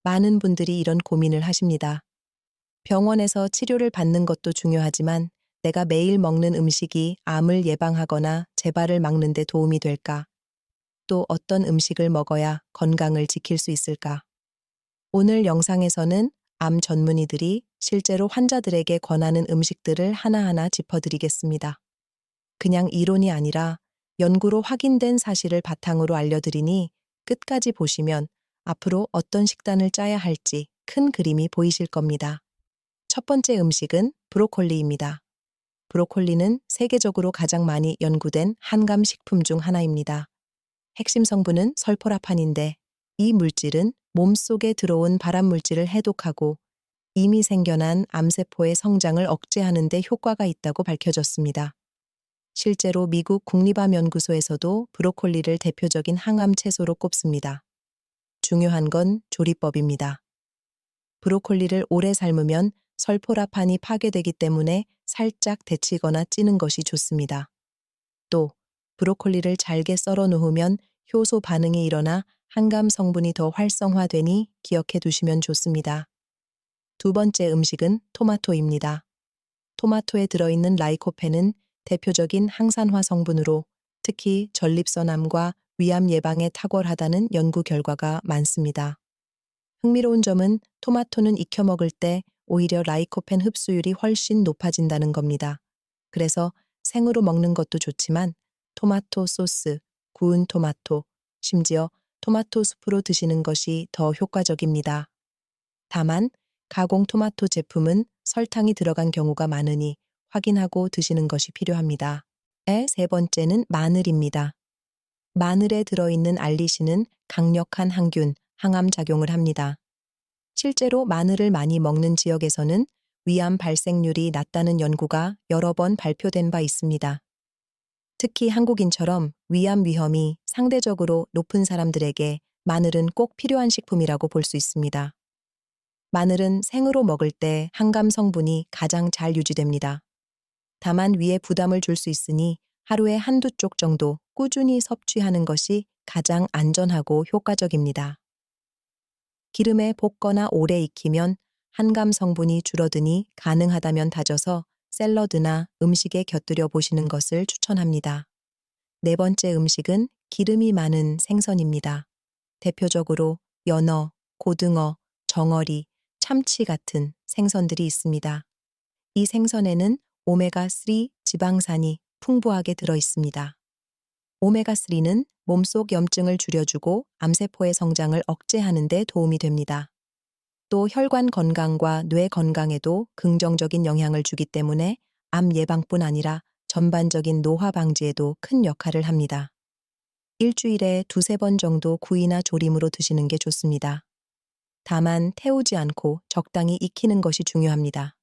많은 분들이 이런 고민을 하십니다. 병원에서 치료를 받는 것도 중요하지만 내가 매일 먹는 음식이 암을 예방하거나 재발을 막는 데 도움이 될까? 또 어떤 음식을 먹어야 건강을 지킬 수 있을까? 오늘 영상에서는 암 전문의들이 실제로 환자들에게 권하는 음식들을 하나하나 짚어드리겠습니다. 그냥 이론이 아니라 연구로 확인된 사실을 바탕으로 알려드리니 끝까지 보시면 앞으로 어떤 식단을 짜야 할지 큰 그림이 보이실 겁니다. 첫 번째 음식은 브로콜리입니다. 브로콜리는 세계적으로 가장 많이 연구된 한감 식품 중 하나입니다. 핵심 성분은 설포라판인데 이 물질은 몸속에 들어온 발암물질을 해독하고 이미 생겨난 암세포의 성장을 억제하는 데 효과가 있다고 밝혀졌습니다. 실제로 미국 국립암연구소에서도 브로콜리를 대표적인 항암 채소로 꼽습니다. 중요한 건 조리법입니다. 브로콜리를 오래 삶으면 설포라판이 파괴되기 때문에 살짝 데치거나 찌는 것이 좋습니다. 또 브로콜리를 잘게 썰어 놓으면 효소 반응이 일어나 항감 성분이 더 활성화되니 기억해 두시면 좋습니다. 두 번째 음식은 토마토입니다. 토마토에 들어있는 라이코펜은 대표적인 항산화 성분으로 특히 전립선암과 위암 예방에 탁월하다는 연구 결과가 많습니다. 흥미로운 점은 토마토는 익혀 먹을 때 오히려 라이코펜 흡수율이 훨씬 높아진다는 겁니다. 그래서 생으로 먹는 것도 좋지만 토마토 소스, 구운 토마토, 심지어 토마토 수프로 드시는 것이 더 효과적입니다. 다만 가공 토마토 제품은 설탕이 들어간 경우가 많으니 확인하고 드시는 것이 필요합니다. 세 번째는 마늘입니다. 마늘에 들어있는 알리신은 강력한 항균, 항암 작용을 합니다. 실제로 마늘을 많이 먹는 지역에서는 위암 발생률이 낮다는 연구가 여러 번 발표된 바 있습니다. 특히 한국인처럼 위암 위험이 상대적으로 높은 사람들에게 마늘은 꼭 필요한 식품이라고 볼 수 있습니다. 마늘은 생으로 먹을 때 항감 성분이 가장 잘 유지됩니다. 다만 위에 부담을 줄 수 있으니 하루에 한두 쪽 정도 꾸준히 섭취하는 것이 가장 안전하고 효과적입니다. 기름에 볶거나 오래 익히면 한감 성분이 줄어드니 가능하다면 다져서 샐러드나 음식에 곁들여 보시는 것을 추천합니다. 네 번째 음식은 기름이 많은 생선입니다. 대표적으로 연어, 고등어, 정어리, 참치 같은 생선들이 있습니다. 이 생선에는 오메가3 지방산이 풍부하게 들어 있습니다. 오메가3는 몸속 염증을 줄여주고 암세포의 성장을 억제하는 데 도움이 됩니다. 또 혈관 건강과 뇌 건강에도 긍정적인 영향을 주기 때문에 암 예방뿐 아니라 전반적인 노화 방지에도 큰 역할을 합니다. 일주일에 두세 번 정도 구이나 조림으로 드시는 게 좋습니다. 다만 태우지 않고 적당히 익히는 것이 중요합니다.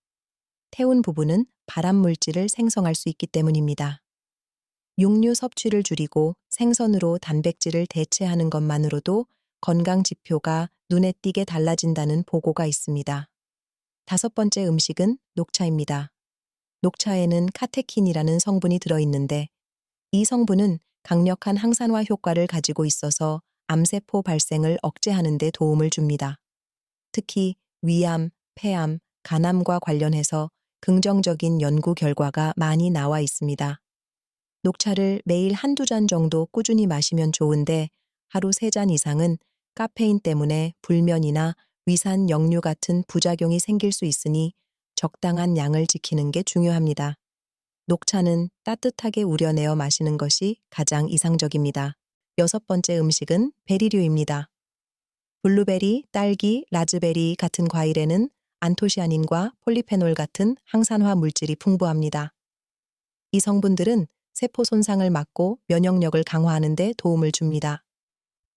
태운 부분은 발암물질을 생성할 수 있기 때문입니다. 육류 섭취를 줄이고 생선으로 단백질을 대체하는 것만으로도 건강 지표가 눈에 띄게 달라진다는 보고가 있습니다. 다섯 번째 음식은 녹차입니다. 녹차에는 카테킨이라는 성분이 들어있는데 이 성분은 강력한 항산화 효과를 가지고 있어서 암세포 발생을 억제하는 데 도움을 줍니다. 특히 위암, 폐암, 간암과 관련해서 긍정적인 연구 결과가 많이 나와 있습니다. 녹차를 매일 한두 잔 정도 꾸준히 마시면 좋은데 하루 3잔 이상은 카페인 때문에 불면이나 위산 역류 같은 부작용이 생길 수 있으니 적당한 양을 지키는 게 중요합니다. 녹차는 따뜻하게 우려내어 마시는 것이 가장 이상적입니다. 여섯 번째 음식은 베리류입니다. 블루베리, 딸기, 라즈베리 같은 과일에는 안토시아닌과 폴리페놀 같은 항산화 물질이 풍부합니다. 이 성분들은 세포 손상을 막고 면역력을 강화하는 데 도움을 줍니다.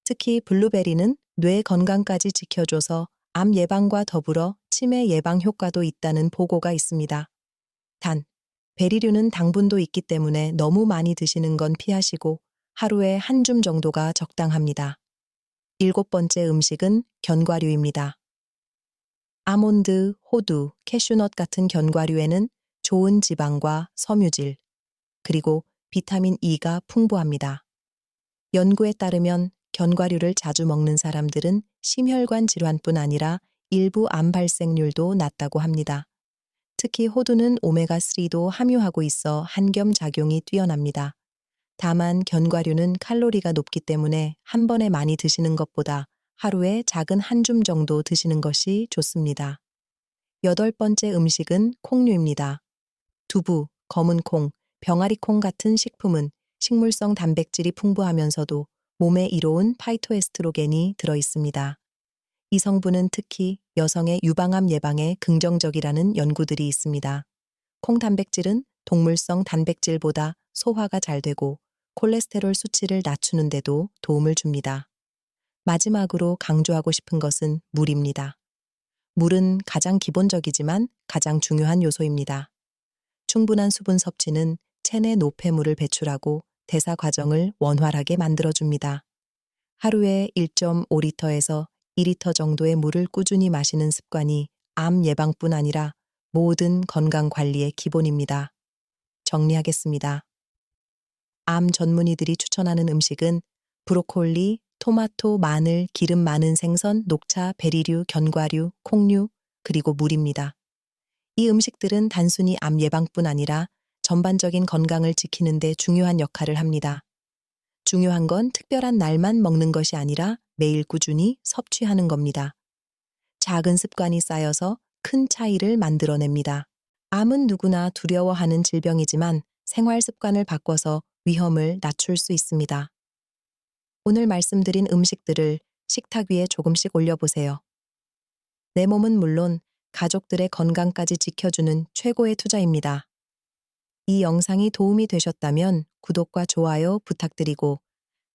특히 블루베리는 뇌 건강까지 지켜줘서 암 예방과 더불어 치매 예방 효과도 있다는 보고가 있습니다. 단, 베리류는 당분도 있기 때문에 너무 많이 드시는 건 피하시고 하루에 한 줌 정도가 적당합니다. 일곱 번째 음식은 견과류입니다. 아몬드, 호두, 캐슈넛 같은 견과류에는 좋은 지방과 섬유질, 그리고 비타민 E가 풍부합니다. 연구에 따르면 견과류를 자주 먹는 사람들은 심혈관 질환뿐 아니라 일부 암 발생률도 낮다고 합니다. 특히 호두는 오메가3도 함유하고 있어 한겸 작용이 뛰어납니다. 다만 견과류는 칼로리가 높기 때문에 한 번에 많이 드시는 것보다 하루에 작은 한 줌 정도 드시는 것이 좋습니다. 여덟 번째 음식은 콩류입니다. 두부, 검은 콩, 병아리 콩 같은 식품은 식물성 단백질이 풍부하면서도 몸에 이로운 파이토에스트로겐이 들어 있습니다. 이 성분은 특히 여성의 유방암 예방에 긍정적이라는 연구들이 있습니다. 콩 단백질은 동물성 단백질보다 소화가 잘 되고 콜레스테롤 수치를 낮추는 데도 도움을 줍니다. 마지막으로 강조하고 싶은 것은 물입니다. 물은 가장 기본적이지만 가장 중요한 요소입니다. 충분한 수분 섭취는 체내 노폐물을 배출하고 대사 과정을 원활하게 만들어줍니다. 하루에 1.5리터에서 2리터 정도의 물을 꾸준히 마시는 습관이 암 예방뿐 아니라 모든 건강 관리의 기본입니다. 정리하겠습니다. 암 전문의들이 추천하는 음식은 브로콜리, 토마토, 마늘, 기름 많은 생선, 녹차, 베리류, 견과류, 콩류, 그리고 물입니다. 이 음식들은 단순히 암 예방뿐 아니라 전반적인 건강을 지키는 데 중요한 역할을 합니다. 중요한 건 특별한 날만 먹는 것이 아니라 매일 꾸준히 섭취하는 겁니다. 작은 습관이 쌓여서 큰 차이를 만들어냅니다. 암은 누구나 두려워하는 질병이지만 생활 습관을 바꿔서 위험을 낮출 수 있습니다. 오늘 말씀드린 음식들을 식탁 위에 조금씩 올려보세요. 내 몸은 물론 가족들의 건강까지 지켜주는 최고의 투자입니다. 이 영상이 도움이 되셨다면 구독과 좋아요 부탁드리고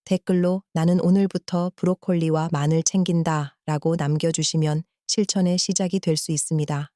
댓글로 나는 오늘부터 브로콜리와 마늘 챙긴다 라고 남겨주시면 실천의 시작이 될 수 있습니다.